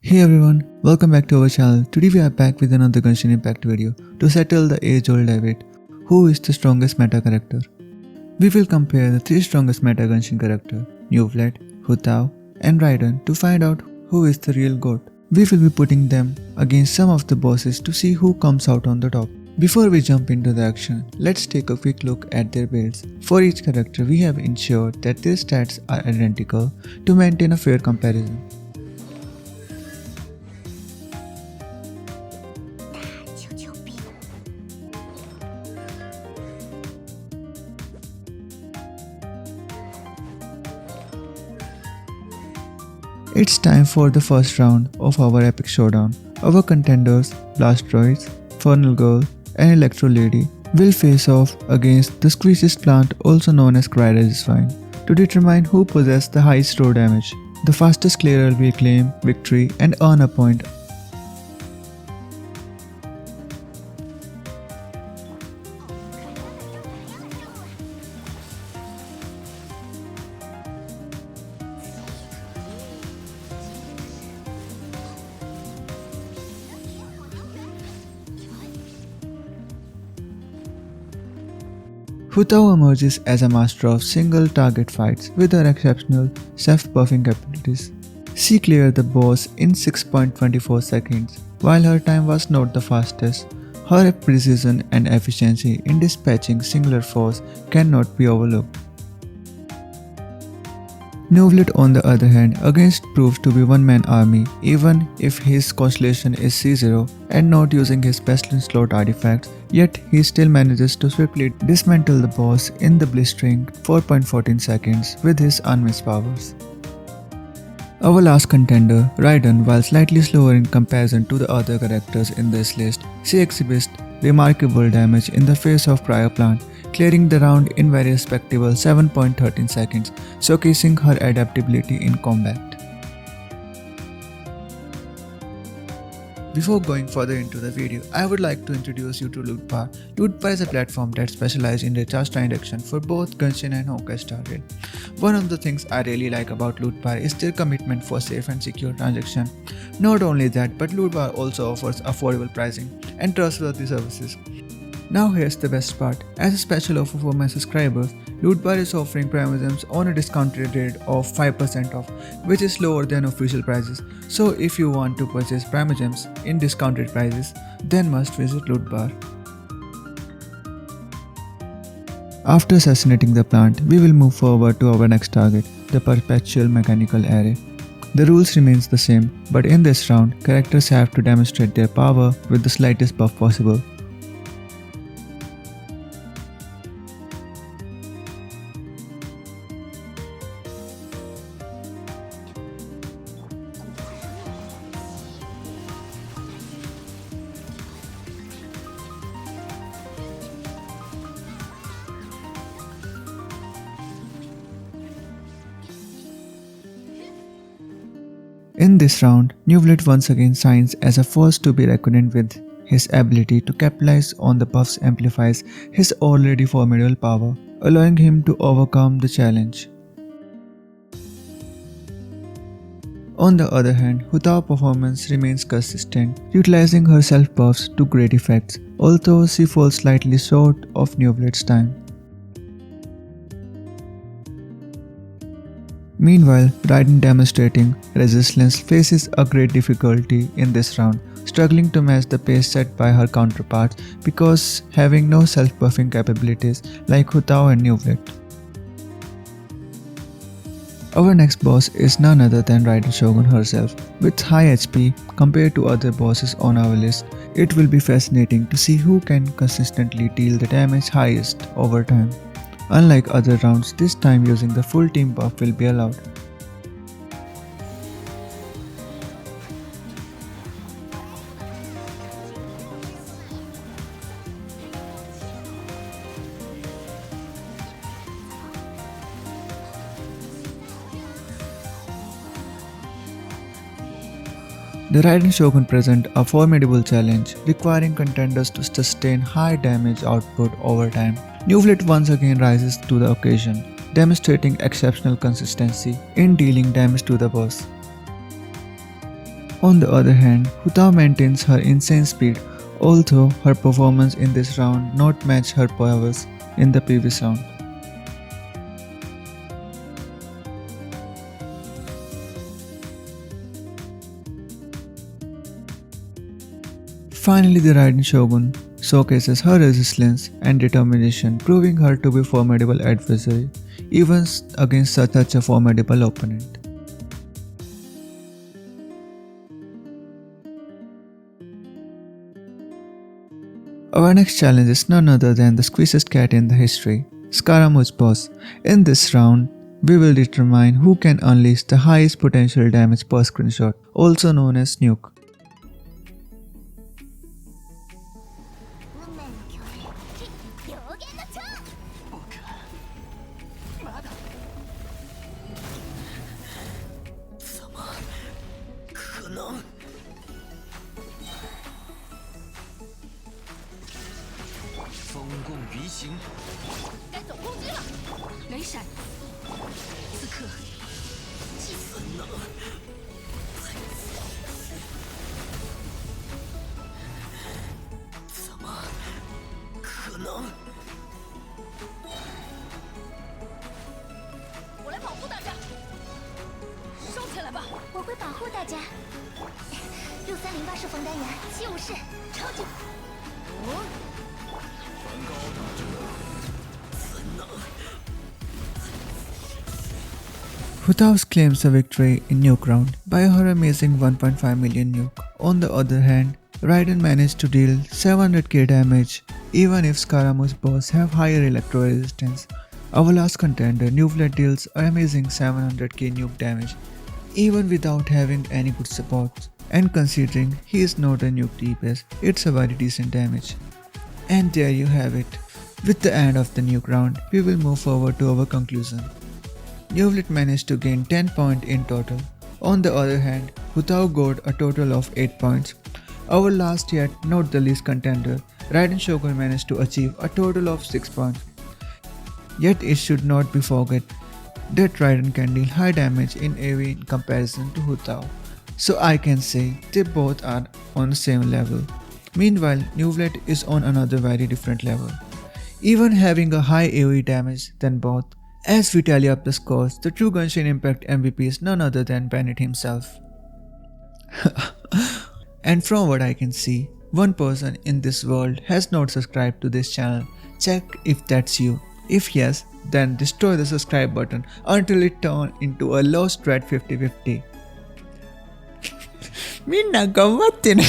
Hey everyone, welcome back to our channel. Today we are back with another Genshin Impact video to settle the age-old debate, who is the strongest meta character. We will compare the 3 strongest meta Genshin character, Neuvillette, Hu Tao and Raiden to find out who is the real GOAT. We will be putting them against some of the bosses to see who comes out on the top. Before we jump into the action, let's take a quick look at their builds. For each character, we have ensured that their stats are identical to maintain a fair comparison. It's time for the first round of our epic showdown. Our contenders, Blastoise, Funnel Girl and Electro Lady will face off against the Squeezest Plant, also known as Cryregis, to determine who possesses the highest throw damage. The fastest clearer will claim victory and earn a point. Hu Tao emerges as a master of single target fights with her exceptional self-buffing capabilities. She cleared the boss in 6.24 seconds. While her time was not the fastest, her precision and efficiency in dispatching singular foes cannot be overlooked. Neuvillette, on the other hand, against proves to be one-man army even if his constellation is C0 and not using his Pestilence slot artifacts, yet he still manages to swiftly dismantle the boss in the blistering 4.14 seconds with his unmissed powers. Our last contender, Raiden, while slightly slower in comparison to the other characters in this list, she exhibits remarkable damage in the face of Cryo Plant, clearing the round in very respectable 7.13 seconds, showcasing her adaptability in combat. Before going further into the video, I would like to introduce you to Lootbar. Lootbar is a platform that specializes in recharge transaction for both Genshin and Honkai Star Rail. One of the things I really like about Lootbar is their commitment for safe and secure transaction. Not only that, but Lootbar also offers affordable pricing and trustworthy services. Now here's the best part. As a special offer for my subscribers, Lootbar is offering Primo Gems on a discounted rate of 5% off, which is lower than official prices. So if you want to purchase Primo Gems in discounted prices, then must visit Lootbar. After assassinating the plant, we will move forward to our next target, the Perpetual Mechanical Array. The rules remains the same, but in this round, characters have to demonstrate their power with the slightest buff possible. In this round, Neuvillette once again shines as a force to be reckoned with. His ability to capitalize on the buffs amplifies his already formidable power, allowing him to overcome the challenge. On the other hand, Hu Tao's performance remains consistent, utilizing her self-buffs to great effects, although she falls slightly short of Neuvillette's time. Meanwhile, Raiden, demonstrating resilience, faces a great difficulty in this round, struggling to match the pace set by her counterparts because having no self-buffing capabilities like Hu Tao and Neuvillette. Our next boss is none other than Raiden Shogun herself. With high HP compared to other bosses on our list, it will be fascinating to see who can consistently deal the damage highest over time. Unlike other rounds, this time using the full team buff will be allowed. The Raiden Shogun present a formidable challenge, requiring contenders to sustain high damage output over time. Neuvillette once again rises to the occasion, demonstrating exceptional consistency in dealing damage to the boss. On the other hand, Hutao maintains her insane speed, although her performance in this round not match her powers in the previous round. Finally, the Raiden Shogun showcases her resilience and determination, proving her to be a formidable adversary, even against such a formidable opponent. Our next challenge is none other than the squeeziest cat in the history, Scaramouche boss. In this round, we will determine who can unleash the highest potential damage per screenshot, also known as Nuke. Hutaus claims a victory in Nuke round by her amazing 1.5 million nuke. On the other hand, Raiden managed to deal 700k damage even if Scaramouche boss have higher electro resistance. Our last contender, Nuvlet, deals an amazing 700k nuke damage even without having any good support. And considering he is not a nuke DPS, it's a very decent damage. And there you have it. With the end of the nuke round, we will move forward to our conclusion. Nuvlet managed to gain 10 points in total. On the other hand, Hutao got a total of 8 points. Our last yet not the least contender, Raiden Shogun managed to achieve a total of 6 points. Yet it should not be forgot that Raiden can deal high damage in AoE in comparison to Hutao. So I can say they both are on the same level. Meanwhile, Nuvlet is on another very different level, even having a high AoE damage than both. As we tally up the scores, the true Genshin Impact MVP is none other than Bennett himself. And from what I can see, one person in this world has not subscribed to this channel. Check if that's you. If yes, then destroy the subscribe button until it turns into a lost red 50-50. みんな頑張ってね